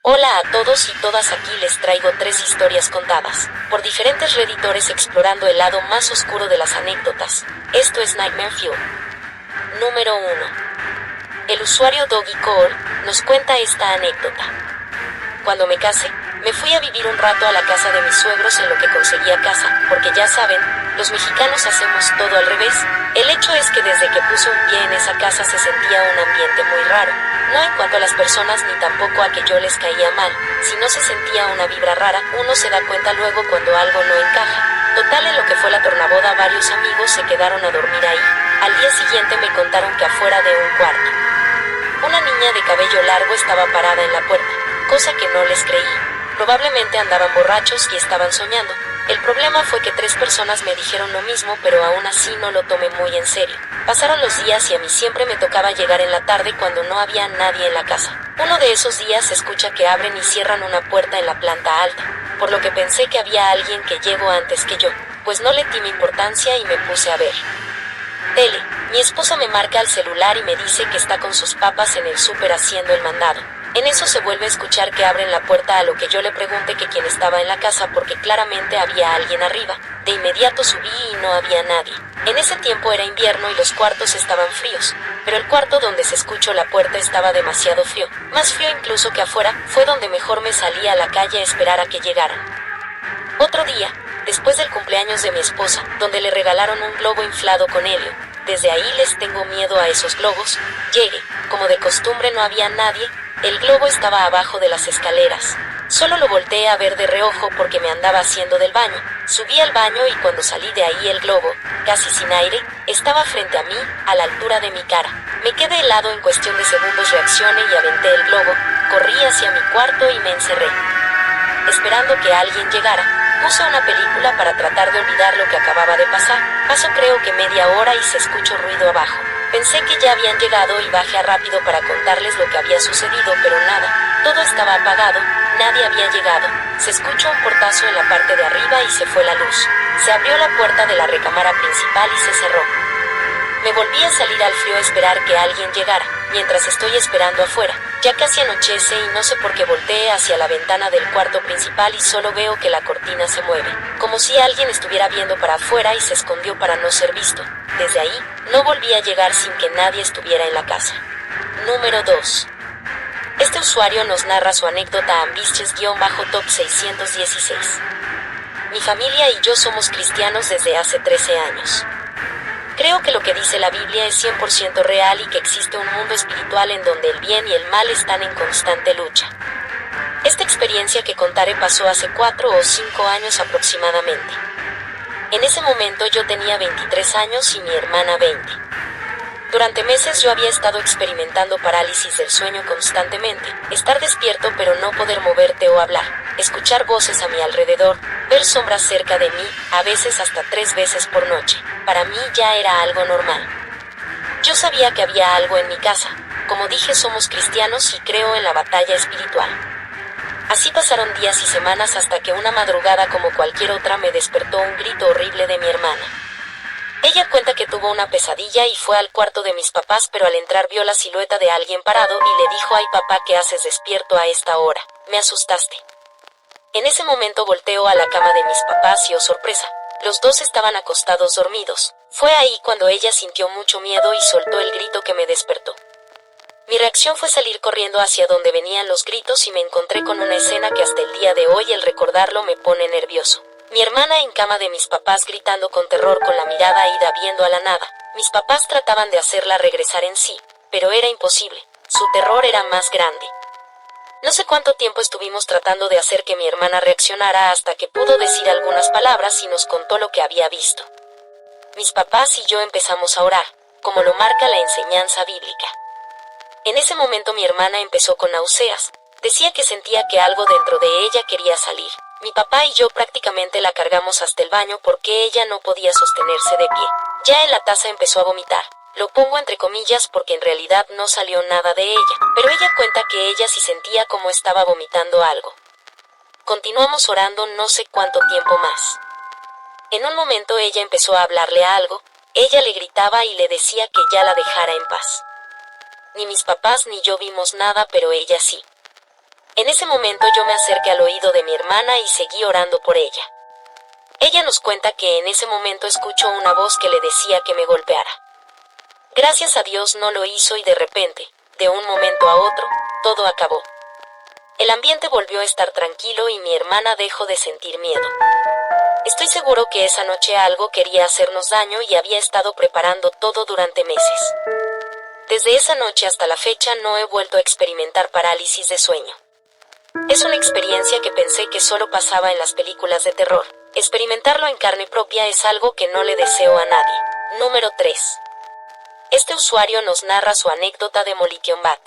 Hola a todos y todas, aquí les traigo 3 historias contadas por diferentes redditores explorando el lado más oscuro de las anécdotas. Esto es Nightmare Fuel. Número 1. El usuario Doggy Cole nos cuenta esta anécdota. Cuando me casé, me fui a vivir un rato a la casa de mis suegros en lo que conseguía casa, porque ya saben, los mexicanos hacemos todo al revés. El hecho es que desde que puse un pie en esa casa se sentía un ambiente muy raro. No en cuanto a las personas ni tampoco a que yo les caía mal, si no se sentía una vibra rara, uno se da cuenta luego cuando algo no encaja. Total, en lo que fue la tornaboda varios amigos se quedaron a dormir ahí. Al día siguiente me contaron que afuera de un cuarto, una niña de cabello largo estaba parada en la puerta, cosa que no les creí. Probablemente andaban borrachos y estaban soñando. El problema fue que 3 personas me dijeron lo mismo, pero aún así no lo tomé muy en serio. Pasaron los días y a mí siempre me tocaba llegar en la tarde cuando no había nadie en la casa. Uno de esos días se escucha que abren y cierran una puerta en la planta alta, por lo que pensé que había alguien que llegó antes que yo, pues no le di mi importancia y me puse a ver tele. Mi esposa me marca al celular y me dice que está con sus papas en el súper haciendo el mandado. En eso se vuelve a escuchar que abren la puerta, a lo que yo le pregunté que quién estaba en la casa porque claramente había alguien arriba. De inmediato subí y no había nadie. En ese tiempo era invierno y los cuartos estaban fríos, pero el cuarto donde se escuchó la puerta estaba demasiado frío, más frío incluso que afuera. Fue donde mejor me salí a la calle a esperar a que llegaran. Otro día, después del cumpleaños de mi esposa, donde le regalaron un globo inflado con helio. Desde ahí les tengo miedo a esos globos. Llegué, como de costumbre no había nadie. El globo estaba abajo de las escaleras. Solo lo volteé a ver de reojo porque me andaba haciendo del baño. Subí al baño y cuando salí de ahí el globo, casi sin aire, estaba frente a mí, a la altura de mi cara. Me quedé helado, en cuestión de segundos reaccioné y aventé el globo. Corrí hacia mi cuarto y me encerré, esperando que alguien llegara. Puse una película para tratar de olvidar lo que acababa de pasar. Pasó creo que media hora y se escuchó ruido abajo. Pensé que ya habían llegado y bajé rápido para contarles lo que había sucedido, pero nada. Todo estaba apagado, nadie había llegado. Se escuchó un portazo en la parte de arriba y se fue la luz. Se abrió la puerta de la recámara principal y se cerró. Me volví a salir al frío a esperar que alguien llegara. Mientras estoy esperando afuera, ya casi anochece y no sé por qué volteé hacia la ventana del cuarto principal y solo veo que la cortina se mueve, como si alguien estuviera viendo para afuera y se escondió para no ser visto. Desde ahí, no volví a llegar sin que nadie estuviera en la casa. Número 2. Este usuario nos narra su anécdota a ambisches-top 616. Mi familia y yo somos cristianos desde hace 13 años. Creo que lo que dice la Biblia es 100% real y que existe un mundo espiritual en donde el bien y el mal están en constante lucha. Esta experiencia que contaré pasó hace 4 o 5 años aproximadamente. En ese momento yo tenía 23 años y mi hermana 20. Durante meses yo había estado experimentando parálisis del sueño constantemente, estar despierto pero no poder moverte o hablar, escuchar voces a mi alrededor, ver sombras cerca de mí, a veces hasta 3 veces por noche. Para mí ya era algo normal. Yo sabía que había algo en mi casa. Como dije, somos cristianos y creo en la batalla espiritual. Así pasaron días y semanas hasta que una madrugada como cualquier otra me despertó un grito horrible de mi hermana. Ella cuenta que tuvo una pesadilla y fue al cuarto de mis papás, pero al entrar vio la silueta de alguien parado y le dijo: «Ay papá, ¿qué haces despierto a esta hora? Me asustaste». En ese momento volteo a la cama de mis papás y, oh sorpresa, los dos estaban acostados dormidos. Fue ahí cuando ella sintió mucho miedo y soltó el grito que me despertó. Mi reacción fue salir corriendo hacia donde venían los gritos y me encontré con una escena que hasta el día de hoy el recordarlo me pone nervioso. Mi hermana en cama de mis papás gritando con terror, con la mirada ida viendo a la nada. Mis papás trataban de hacerla regresar en sí, pero era imposible. Su terror era más grande. No sé cuánto tiempo estuvimos tratando de hacer que mi hermana reaccionara hasta que pudo decir algunas palabras y nos contó lo que había visto. Mis papás y yo empezamos a orar, como lo marca la enseñanza bíblica. En ese momento mi hermana empezó con náuseas. Decía que sentía que algo dentro de ella quería salir. Mi papá y yo prácticamente la cargamos hasta el baño porque ella no podía sostenerse de pie. Ya en la taza empezó a vomitar. Lo pongo entre comillas porque en realidad no salió nada de ella, pero ella cuenta que ella sí sentía como estaba vomitando algo. Continuamos orando no sé cuánto tiempo más. En un momento ella empezó a hablarle a algo. Ella le gritaba y le decía que ya la dejara en paz. Ni mis papás ni yo vimos nada, pero ella sí. En ese momento yo me acerqué al oído de mi hermana y seguí orando por ella. Ella nos cuenta que en ese momento escuchó una voz que le decía que me golpeara. Gracias a Dios no lo hizo y de repente, de un momento a otro, todo acabó. El ambiente volvió a estar tranquilo y mi hermana dejó de sentir miedo. Estoy seguro que esa noche algo quería hacernos daño y había estado preparando todo durante meses. Desde esa noche hasta la fecha no he vuelto a experimentar parálisis de sueño. Es una experiencia que pensé que solo pasaba en las películas de terror. Experimentarlo en carne propia es algo que no le deseo a nadie. Número 3. Este usuario nos narra su anécdota de Molition Bat.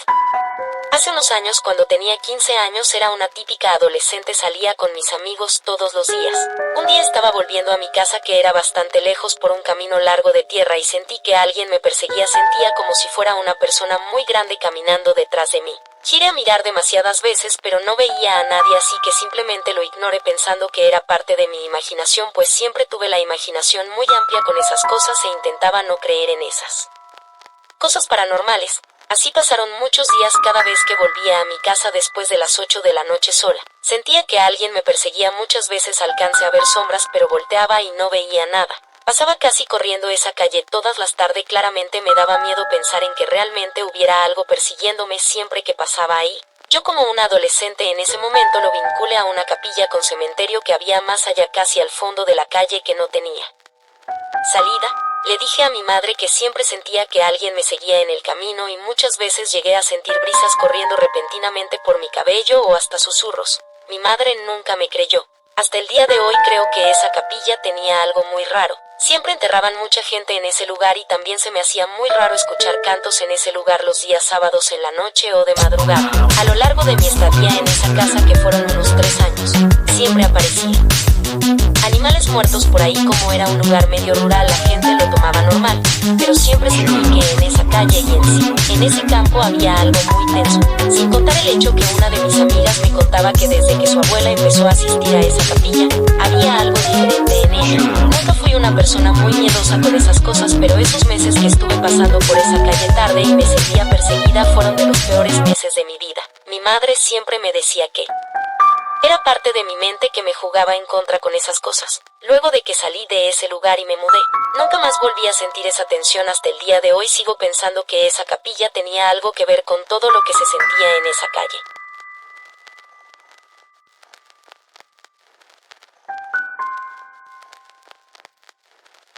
Hace unos años, cuando tenía 15 años, era una típica adolescente, salía con mis amigos todos los días. Un día estaba volviendo a mi casa, que era bastante lejos, por un camino largo de tierra, y sentí que alguien me perseguía. Sentía como si fuera una persona muy grande caminando detrás de mí. Giré a mirar demasiadas veces, pero no veía a nadie, así que simplemente lo ignoré pensando que era parte de mi imaginación, pues siempre tuve la imaginación muy amplia con esas cosas e intentaba no creer en esas cosas paranormales. Así pasaron muchos días. Cada vez que volvía a mi casa después de las 8 de la noche sola, sentía que alguien me perseguía. Muchas veces alcancé a ver sombras, pero volteaba y no veía nada. Pasaba casi corriendo esa calle todas las tardes. Claramente me daba miedo pensar en que realmente hubiera algo persiguiéndome siempre que pasaba ahí. Yo, como una adolescente en ese momento, lo vinculé a una capilla con cementerio que había más allá, casi al fondo de la calle, que no tenía salida. Le dije a mi madre que siempre sentía que alguien me seguía en el camino y muchas veces llegué a sentir brisas corriendo repentinamente por mi cabello o hasta susurros. Mi madre nunca me creyó. Hasta el día de hoy creo que esa capilla tenía algo muy raro. Siempre enterraban mucha gente en ese lugar y también se me hacía muy raro escuchar cantos en ese lugar los días sábados en la noche o de madrugada. A lo largo de mi estadía en esa casa, que fueron unos 3 años, siempre aparecía animales muertos por ahí. Como era un lugar medio rural, la gente lo tomaba normal, pero siempre sentí que en esa calle y en ese campo había algo muy tenso. Sin contar el hecho que una de mis amigas me contaba que desde que su abuela empezó a asistir a esa capilla, había algo diferente en ella. Nunca fui una persona muy miedosa con esas cosas, pero esos meses que estuve pasando por esa calle tarde y me sentía perseguida fueron de los peores meses de mi vida. Mi madre siempre me decía que era parte de mi mente que me jugaba en contra con esas cosas. Luego de que salí de ese lugar y me mudé, nunca más volví a sentir esa tensión. Hasta el día de hoy sigo pensando que esa capilla tenía algo que ver con todo lo que se sentía en esa calle.